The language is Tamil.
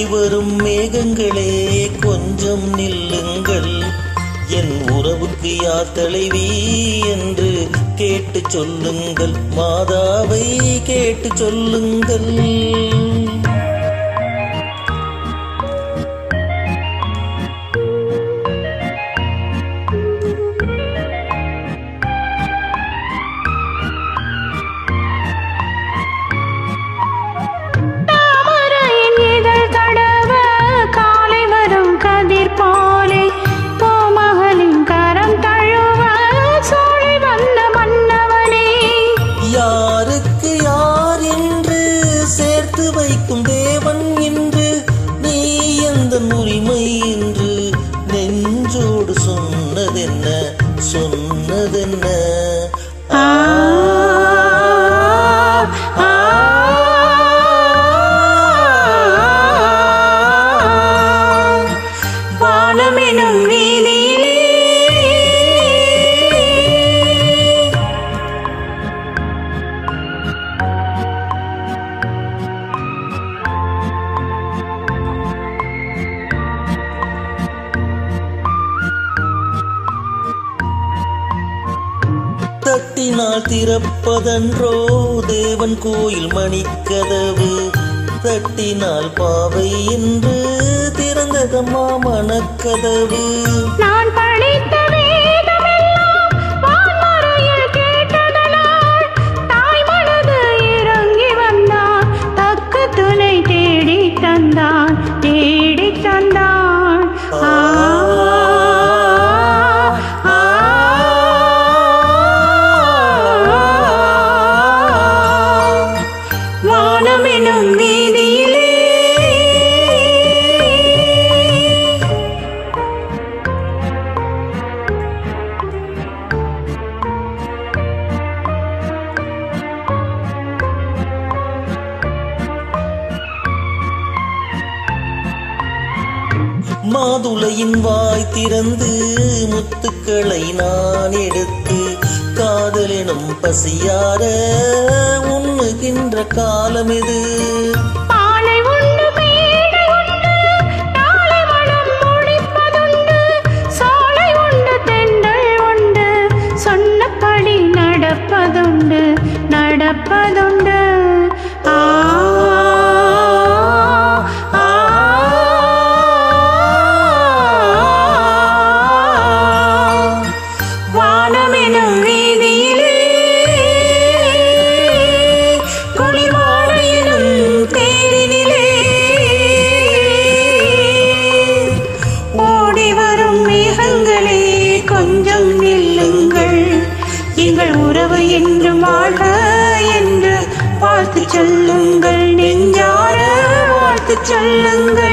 வரும் மேகங்களே கொஞ்சம் நில்லுங்கள், என் உறவுக்கு யார் தலைவி என்று கேட்டு சொல்லுங்கள், மாதாவை கேட்டு சொல்லுங்கள். யாருக்கு யார் என்று சேர்த்து வைக்கும் தேவன் என்று நீ எந்த உரிமை என்று நெஞ்சோடு சொன்னதென்ன சொன்னதென்ன. வானமெனும் வீதியிலே தட்டினால் திறப்பதன்றோ தேவன் கோயில் மணிக்கதவு, தட்டினால் பாவை என்று திறந்ததம்மா மனக்கதவு. நான் படித்த வேதமெல்லாம் வான்மறையில் கேட்டதனால் தாய் மனது இறங்கி வந்தான், தக்க துணை தேடி தந்தான் தேடி தந்தான். வானமெனும் வீதியிலே மாதுளையின் வாய் திறந்து முத்துக்களை நான் எடுத்து காதலெனும் பசியார உண்ணுகின்ற காலம் இது. பாலை உண்டு மேடை உண்டு நாளை மனம் முடிப்பதுண்டு, சாலை உண்டு தென்றல் உண்டு சொன்னபடி நடப்பதுண்டு நடப்பதுண்டு. வானமெனும் வீதியிலே குளிர்வாடையெனும் தேரினிலே ஓடி வரும் மேகங்களே கொஞ்சம் நில்லுங்கள், எங்கள் உறவு என்றும் வாழ்க என்று வாழ்த்து சொல்லுங்கள், நெஞ்சார வாழ்த்து சொல்லுங்கள்.